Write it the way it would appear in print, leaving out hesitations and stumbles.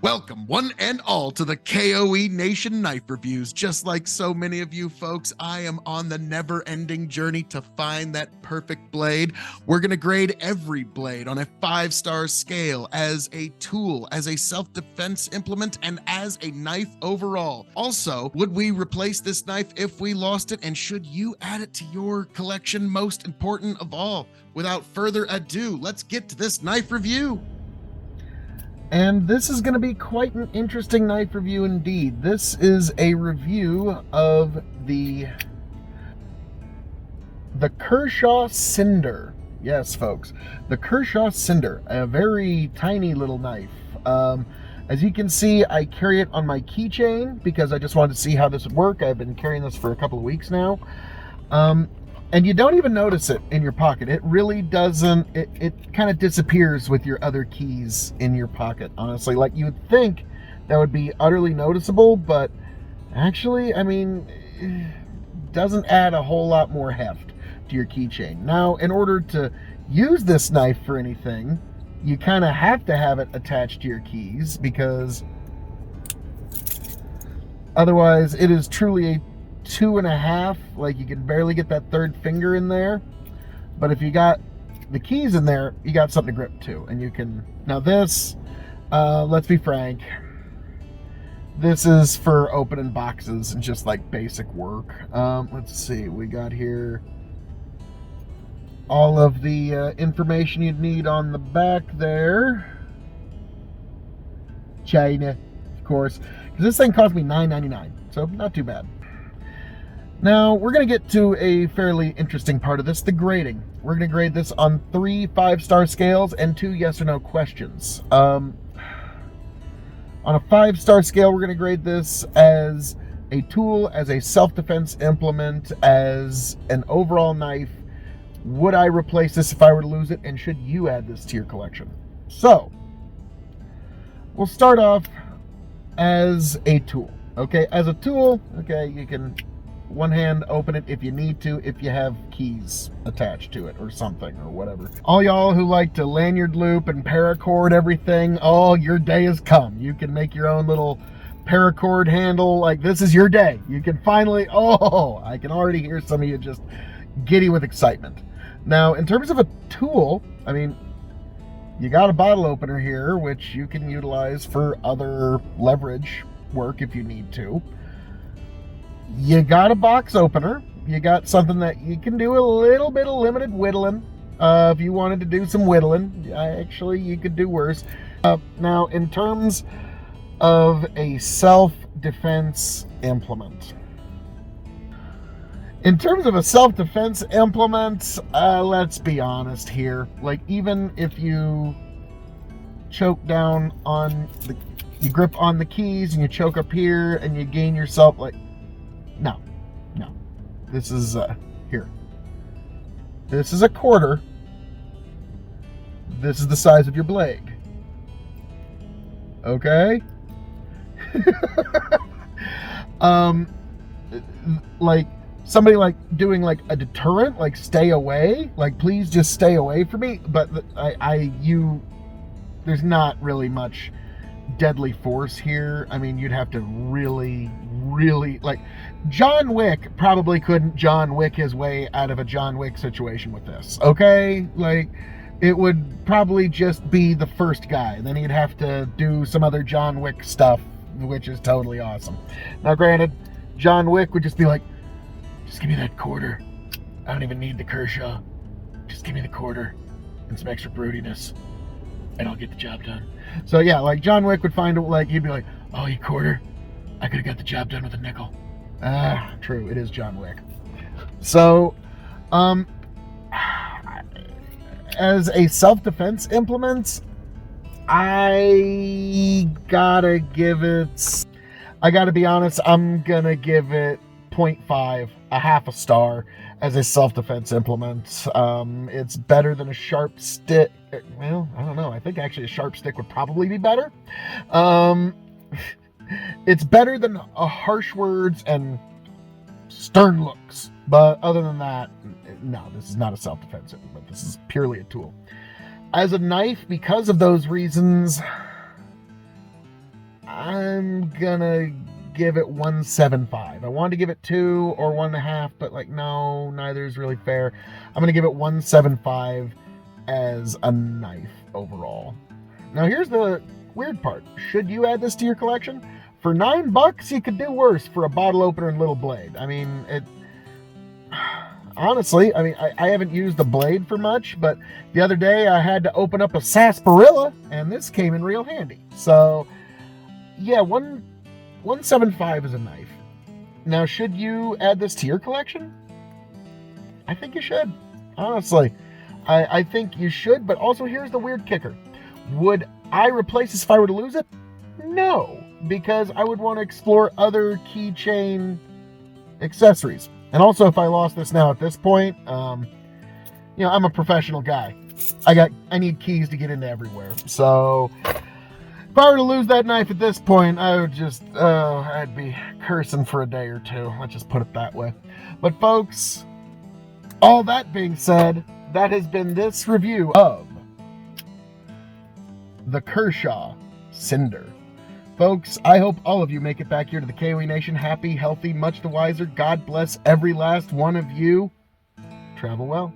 Welcome, one and all, to the K.O.E. Nation Knife Reviews. Just like so many of you folks, I am on the never-ending journey to find that perfect blade. We're going to grade every blade on a 5-star scale as a tool, as a self-defense implement, and as a knife overall. Also, would we replace this knife if we lost it, and should you add it to your collection? Most important of all, without further ado, let's get to this knife review. And this is going to be quite an interesting knife review indeed. This is a review of the Kershaw Cinder. Yes, folks, the Kershaw Cinder, a very tiny little knife. As you can see, I carry it on my keychain because I just wanted to see how this would work. I've been carrying this for a couple of weeks now. And you don't even notice it in your pocket. It really doesn't, it kind of disappears with your other keys in your pocket, honestly. Like, you would think that would be utterly noticeable, but actually, I mean, it doesn't add a whole lot more heft to your keychain. Now, in order to use this knife for anything, you kind of have to have it attached to your keys, because otherwise it is truly a 2.5, like you can barely get that third finger in there. But if you got the keys in there, you got something to grip to, and you can. Now this, let's be frank, this is for opening boxes and just like basic work. Let's see, we got here all of the information you'd need on the back there. China, of course, because this thing cost me $9.99, so not too bad. Now, we're going to get to a fairly interesting part of this, the grading. We're going to grade this on 3 5-star scales and 2 yes or no questions. On a 5-star scale, we're going to grade this as a tool, as a self-defense implement, as an overall knife. Would I replace this if I were to lose it, and should you add this to your collection? So, we'll start off as a tool. Okay, as a tool, okay, you can one hand open it if you need to, if you have keys attached to it or something or whatever. All y'all who like to lanyard loop and paracord everything, oh, your day has come. You can make your own little paracord handle. Like, this is your day. You can finally, oh, I can already hear some of you just giddy with excitement. Now, in terms of a tool, I mean, you got a bottle opener here, which you can utilize for other leverage work if you need to. You got a box opener. You got something that you can do a little bit of limited whittling. If you wanted to do some whittling, actually, you could do worse. Now, in terms of a self-defense implement. In terms of a self-defense implement, let's be honest here. Like, even if you choke down on you grip on the keys and you choke up here and you gain yourself, like, no. This is, here. This is a quarter. This is the size of your blade. Okay? Like, somebody like doing like a deterrent, like stay away, like please just stay away from me. But there's not really much deadly force here. I mean, you'd have to really, like, John Wick probably couldn't John Wick his way out of a John Wick situation with this. Okay? Like, it would probably just be the first guy. Then he'd have to do some other John Wick stuff, which is totally awesome. Now, granted, John Wick would just be like, just give me that quarter. I don't even need the Kershaw. Just give me the quarter and some extra broodiness, and I'll get the job done. So yeah, like John Wick would find it, like, he'd be like, oh, you quarter? I could have got the job done with a nickel. Ah, true, it is John Wick. So, as a self-defense implement, I gotta be honest, I'm gonna give it 0.5, a half a star as a self-defense implement. It's better than a sharp stick. Well, I don't know. I think actually a sharp stick would probably be better. It's better than harsh words and stern looks. But other than that, no, this is not a self-defense implement. This is purely a tool. As a knife, because of those reasons, I'm gonna give it 175. I wanted to give it 2 or 1.5, but like, no, neither is really fair. I'm gonna give it 175 as a knife overall. Now here's the weird part. Should you add this to your collection? For $9, you could do worse for a bottle opener and little blade. I mean, honestly, I haven't used the blade for much, but the other day I had to open up a sarsaparilla, and this came in real handy. So, yeah, 175 is a knife. Now, should you add this to your collection? I think you should. Honestly, I think you should, but also here's the weird kicker. Would I replace this if I were to lose it? No, because I would want to explore other keychain accessories. And also, if I lost this now at this point, I'm a professional guy. I need keys to get into everywhere. So if I were to lose that knife at this point, I would just, I'd be cursing for a day or two. Let's just put it that way. But folks, all that being said, that has been this review of the Kershaw Cinder. Folks, I hope all of you make it back here to the K.O.E Nation happy, healthy, much the wiser. God bless every last one of you. Travel well.